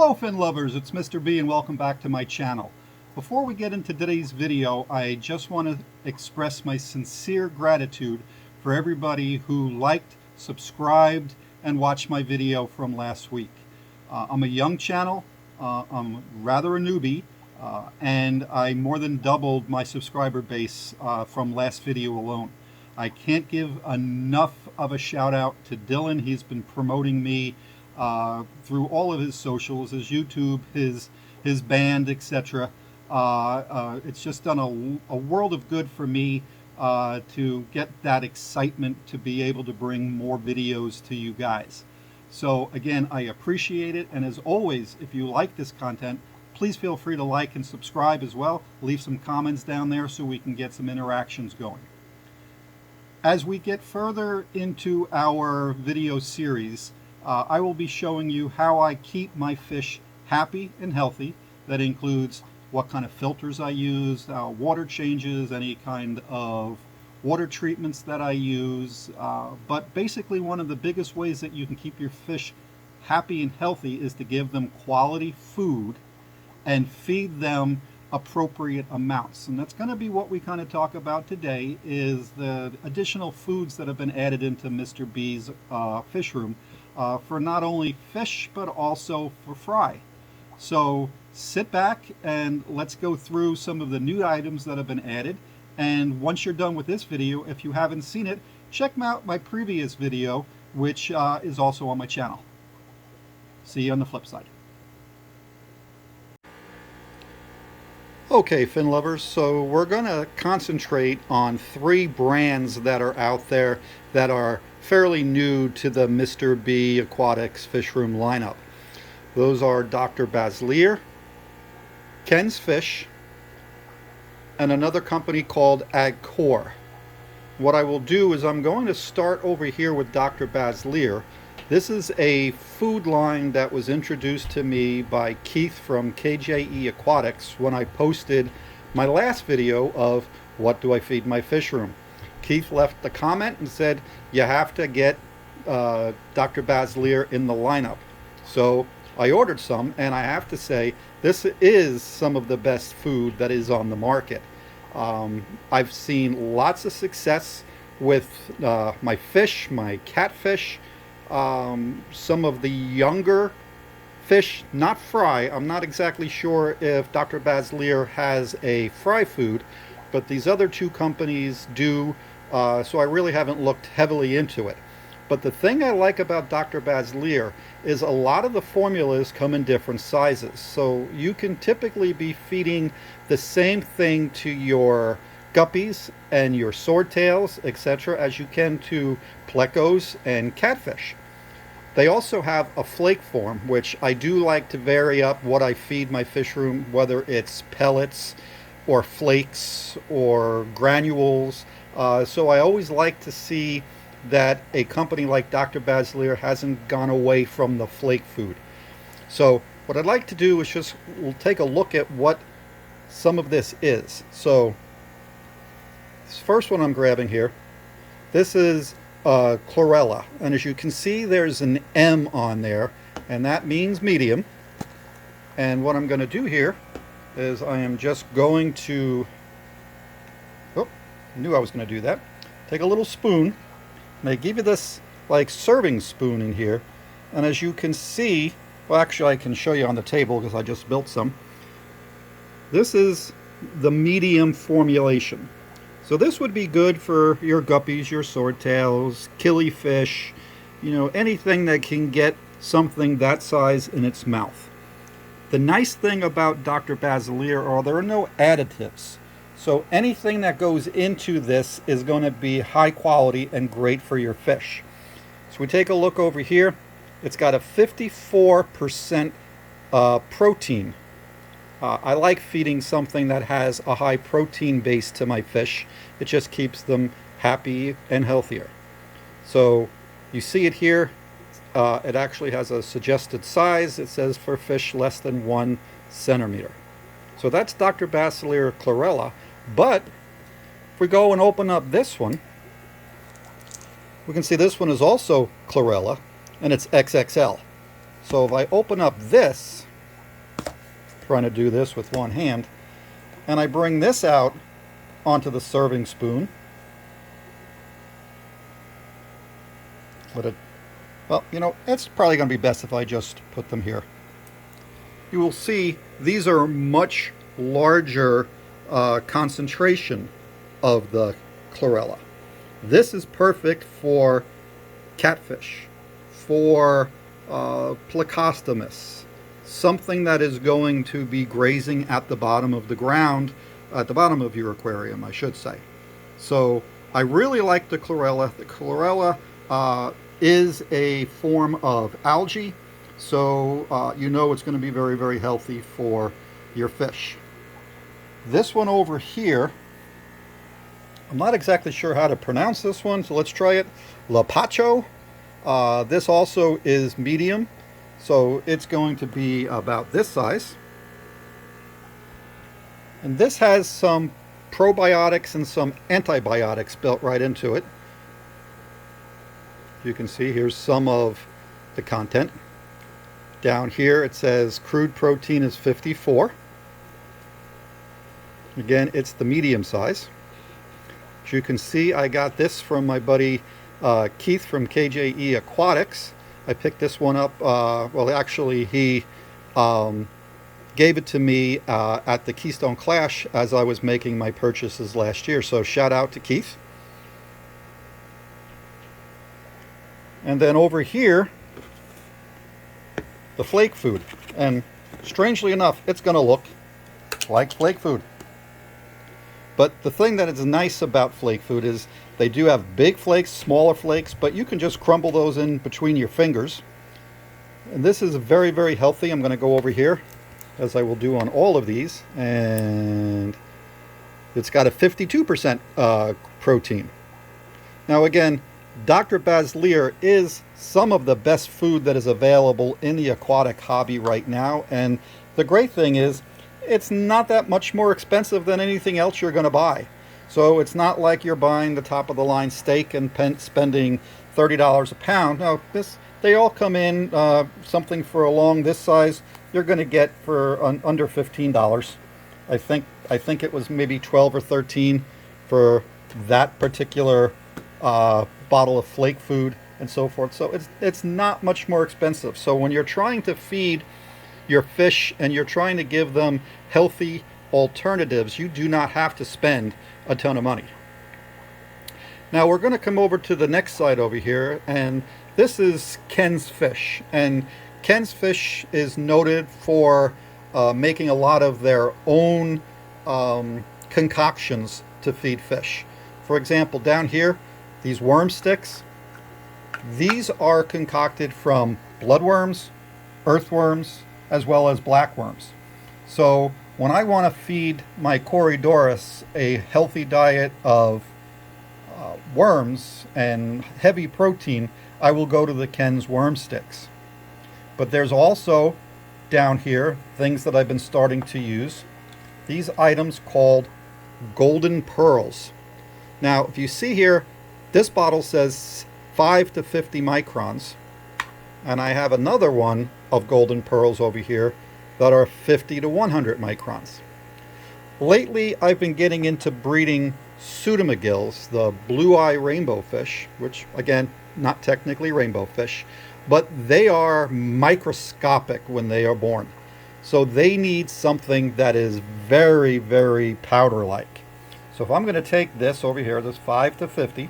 Hello fin lovers, it's Mr. B and welcome back to my channel. Before we get into today's video, I just want to express my sincere gratitude for everybody who liked, subscribed, and watched my video from last week. I'm a young channel, I'm rather a newbie, and I more than doubled my subscriber base from last video alone. I can't give enough of a shout out to Dylan. He's been promoting me through all of his socials, his YouTube, his band, etc. It's just done a world of good for me to get that excitement to be able to bring more videos to you guys. So again, I appreciate it, and as always, if you like this content, please feel free to like and subscribe as well. Leave some comments down there so we can get some interactions going. As we get further into our video series, I will be showing you how I keep my fish happy and healthy. That includes what kind of filters I use, water changes, any kind of water treatments that I use. But basically one of the biggest ways that you can keep your fish happy and healthy is to give them quality food and feed them appropriate amounts. And that's going to be what we kind of talk about today, is the additional foods that have been added into Mr. B's fish room for not only fish but also for fry. So sit back and let's go through some of the new items that have been added. And once you're done with this video, if you haven't seen it, check out my previous video, which is also on my channel. See you on the flip side. Okay, fin lovers, so we're going to concentrate on 3 brands that are out there that are fairly new to the Mr. B Aquatics fish room lineup. Those are Dr. Bassleer, Ken's Fish, and another company called Agcore. What I will do is I'm going to start over here with Dr. Bassleer. This is a food line that was introduced to me by Keith from KJE Aquatics when I posted my last video of what do I feed my fish room. Keith left a comment and said you have to get Dr. Bassleer in the lineup. So I ordered some, and I have to say this is some of the best food that is on the market. I've seen lots of success with my fish, my catfish, some of the younger fish, not fry. I'm not exactly sure if Dr. Bassleer has a fry food, but these other 2 companies do, so I really haven't looked heavily into it. But the thing I like about Dr. Bassleer is a lot of the formulas come in different sizes. So you can typically be feeding the same thing to your guppies and your swordtails, etc., as you can to plecos and catfish. They also have a flake form, which I do like to vary up what I feed my fish room, whether it's pellets or flakes or granules. So I always like to see that a company like Dr. Bassleer hasn't gone away from the flake food. So what I'd like to do is just we'll take a look at what some of this is. So this first one I'm grabbing here, this is chlorella, and as you can see there's an M on there, and that means medium. And what I'm going to do here is I am just going to, oh, I knew I was going to do that, take a little spoon, and they give you this like serving spoon in here, and as you can see, well actually I can show you on the table because I just built some. This is the medium formulation. So this would be good for your guppies, your swordtails, killifish, you know, anything that can get something that size in its mouth. The nice thing about Dr. Bassleer are there are no additives. So anything that goes into this is going to be high quality and great for your fish. So we take a look over here. It's got a 54% protein. I like feeding something that has a high protein base to my fish. It just keeps them happy and healthier. So you see it here. It actually has a suggested size. It says for fish less than 1 centimeter. So that's Dr. Bassleer chlorella. But if we go and open up this one, we can see this one is also chlorella, and it's XXL. So if I open up this, trying to do this with one hand. And I bring this out onto the serving spoon. Well, you know, it's probably going to be best if I just put them here. You will see these are much larger concentration of the chlorella. This is perfect for catfish, for plecostomus, something that is going to be grazing at the bottom of the ground, at the bottom of your aquarium, I should say. So I really like the chlorella. The chlorella is a form of algae, so you know it's going to be very, very healthy for your fish. This one over here, I'm not exactly sure how to pronounce this one, so let's try it. Lapacho. This also is medium, so it's going to be about this size. And this has some probiotics and some antibiotics built right into it. You can see here's some of the content. Down here it says crude protein is 54. Again, it's the medium size. As you can see, I got this from my buddy Keith from KJE Aquatics. I picked this one up, well actually he gave it to me at the Keystone Clash as I was making my purchases last year, so shout out to Keith. And then over here, the flake food, and strangely enough it's going to look like flake food. But the thing that is nice about flake food is they do have big flakes, smaller flakes, but you can just crumble those in between your fingers. And this is very, very healthy. I'm going to go over here, as I will do on all of these, and it's got a 52% protein. Now again, Dr. Bassleer is some of the best food that is available in the aquatic hobby right now, and the great thing is it's not that much more expensive than anything else you're going to buy. So it's not like you're buying the top of the line steak and spending $30 a pound. No, they all come in something for along this size you're going to get for under $15. I think it was maybe 12 or 13 for that particular bottle of flake food and so forth. So it's not much more expensive. So when you're trying to feed your fish and you're trying to give them healthy alternatives, you do not have to spend a ton of money. Now we're going to come over to the next side over here, and this is Ken's Fish. And Ken's Fish is noted for making a lot of their own concoctions to feed fish. For example, down here, these worm sticks, these are concocted from bloodworms, earthworms, as well as blackworms. So when I want to feed my Corydoras a healthy diet of worms and heavy protein, I will go to the Ken's worm sticks. But there's also down here things that I've been starting to use. These items called golden pearls. Now if you see here, this bottle says 5 to 50 microns, and I have another one of golden pearls over here that are 50 to 100 microns. Lately I've been getting into breeding pseudomagills, the blue-eye rainbow fish, which again, not technically rainbow fish, but they are microscopic when they are born. So they need something that is very, very powder-like. So if I'm going to take this over here, this 5 to 50,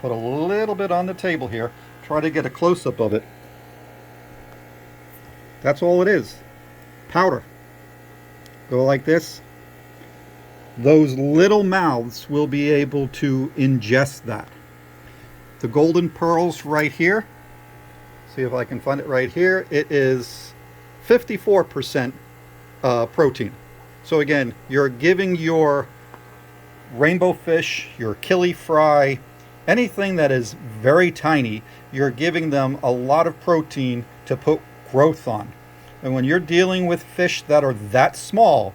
put a little bit on the table here, try to get a close-up of it. That's all it is. Powder. Go like this. Those little mouths will be able to ingest that. The golden pearls right here, see if I can find it right here, it is 54% protein. So again, you're giving your rainbow fish, your killie fry, anything that is very tiny, you're giving them a lot of protein to put growth on. And when you're dealing with fish that are that small,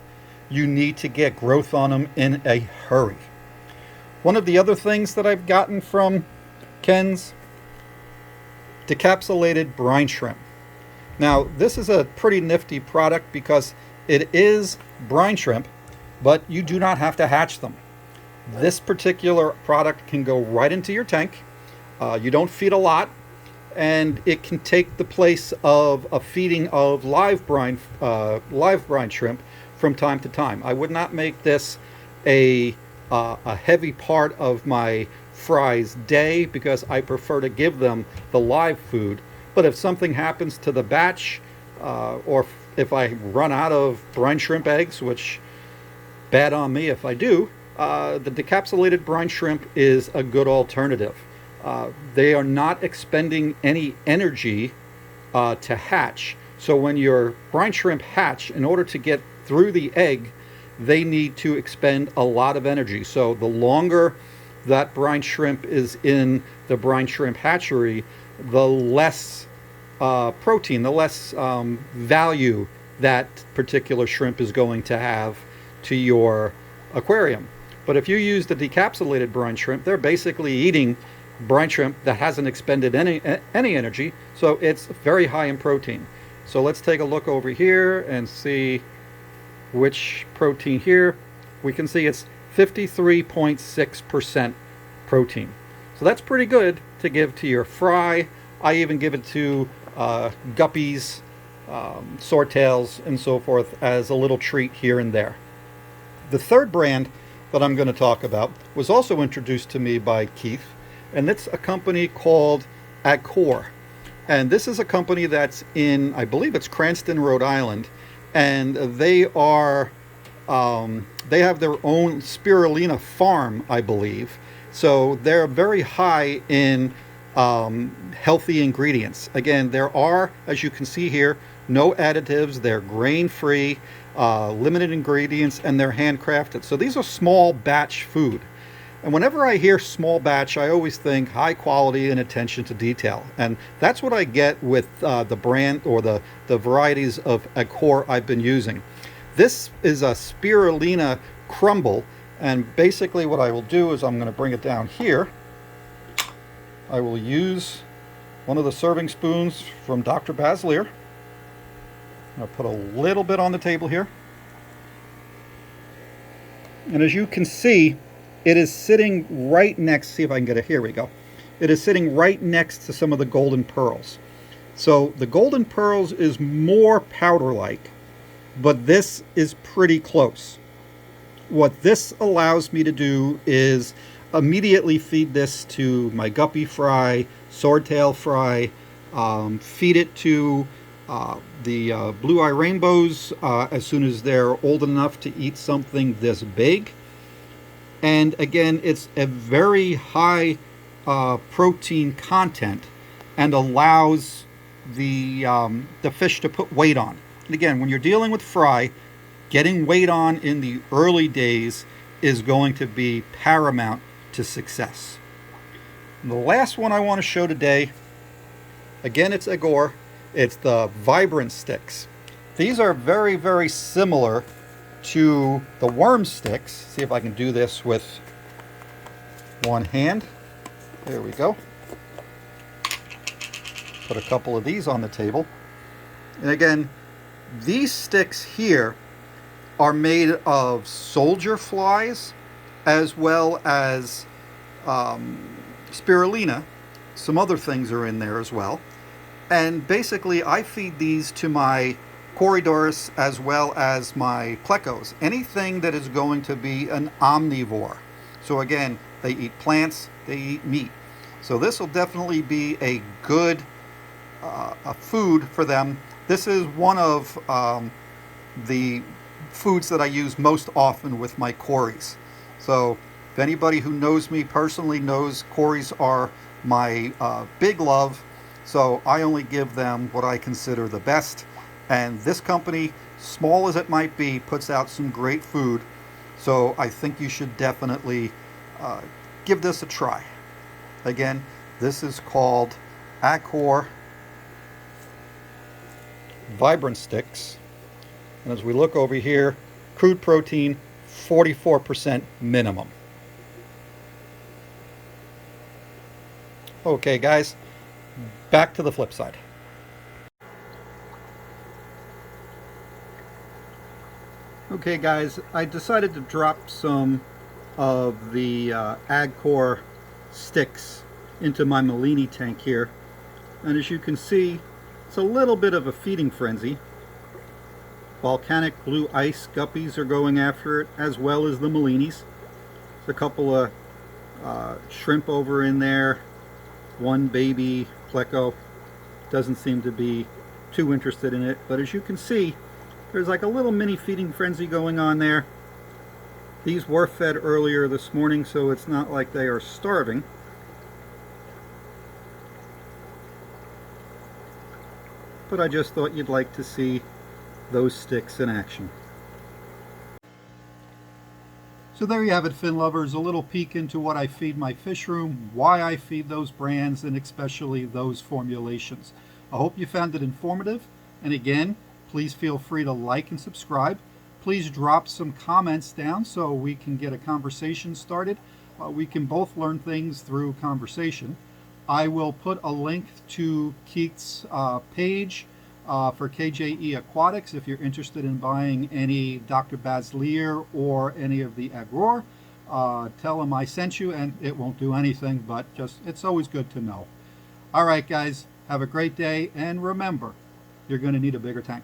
you need to get growth on them in a hurry. One of the other things that I've gotten from Ken's, decapsulated brine shrimp. Now this is a pretty nifty product because It is brine shrimp, but you do not have to hatch them. This particular product can go right into your tank. You don't feed a lot, and it can take the place of a feeding of live brine shrimp from time to time. I would not make this a heavy part of my fry's day because I prefer to give them the live food. But if something happens to the batch, or if I run out of brine shrimp eggs, which bad on me if I do, the decapsulated brine shrimp is a good alternative. They are not expending any energy to hatch. So when your brine shrimp hatch, in order to get through the egg, they need to expend a lot of energy. So the longer that brine shrimp is in the brine shrimp hatchery, the less protein, the less value that particular shrimp is going to have to your aquarium. But if you use the decapsulated brine shrimp, they're basically eating brine shrimp that hasn't expended any energy, so it's very high in protein. So let's take a look over here and see which protein here. We can see it's 53.6% protein. So that's pretty good to give to your fry. I even give it to guppies, swordtails, and so forth as a little treat here and there. The third brand that I'm going to talk about was also introduced to me by Keith, and it's a company called Agcore. And this is a company that's in, I believe it's Cranston, Rhode Island, and they have their own spirulina farm, I believe. So they're very high in healthy ingredients. Again, there are, as you can see here, no additives. They're grain-free, limited ingredients, and they're handcrafted. So these are small batch food. And whenever I hear small batch, I always think high quality and attention to detail. And that's what I get with the brand or the varieties of Agcore I've been using. This is a spirulina crumble. And basically what I will do is I'm going to bring it down here. I will use one of the serving spoons from Dr. Bassleer. I'll put a little bit on the table here. And as you can see, it is sitting right next, see if I can get it, here we go. It is sitting right next to some of the golden pearls. So the golden pearls is more powder-like, but this is pretty close. What this allows me to do is immediately feed this to my guppy fry, swordtail fry, feed it to the blue-eye rainbows as soon as they're old enough to eat something this big. And again, it's a very high protein content and allows the fish to put weight on. And again, when you're dealing with fry, getting weight on in the early days is going to be paramount to success. And the last one I want to show today, again, it's Agcore. It's the Vibrant Sticks. These are very, very similar to the worm sticks. See if I can do this with one hand. There we go. Put a couple of these on the table. And again, these sticks here are made of soldier flies as well as spirulina. Some other things are in there as well. And basically I feed these to my Corydoras as well as my plecos. Anything that is going to be an omnivore. So again, they eat plants, they eat meat. So this will definitely be a good a food for them. This is one of the foods that I use most often with my Corys. So if anybody who knows me personally knows Corys are my big love. So I only give them what I consider the best. And this company, small as it might be, puts out some great food. So I think you should definitely give this a try. Again, this is called Agcore Vibrant Sticks. And as we look over here, crude protein, 44% minimum. Okay, guys, back to the flip side. Okay guys, I decided to drop some of the Agcore sticks into my Malini tank here, and as you can see, it's a little bit of a feeding frenzy. Volcanic blue ice guppies are going after it, as well as the Malinis. There's a couple of shrimp over in there. One baby pleco doesn't seem to be too interested in it, but as you can see, there's like a little mini feeding frenzy going on there. These were fed earlier this morning, so it's not like they are starving. But I just thought you'd like to see those sticks in action. So there you have it, fin lovers, a little peek into what I feed my fish room, why I feed those brands, and especially those formulations. I hope you found it informative, and again, please feel free to like and subscribe. Please drop some comments down so we can get a conversation started. We can both learn things through conversation. I will put a link to Keith's page for KJE Aquatics if you're interested in buying any Dr. Bassleer or any of the Agcore. Tell him I sent you, and it won't do anything, but just it's always good to know. All right, guys, have a great day, and remember, you're going to need a bigger tank.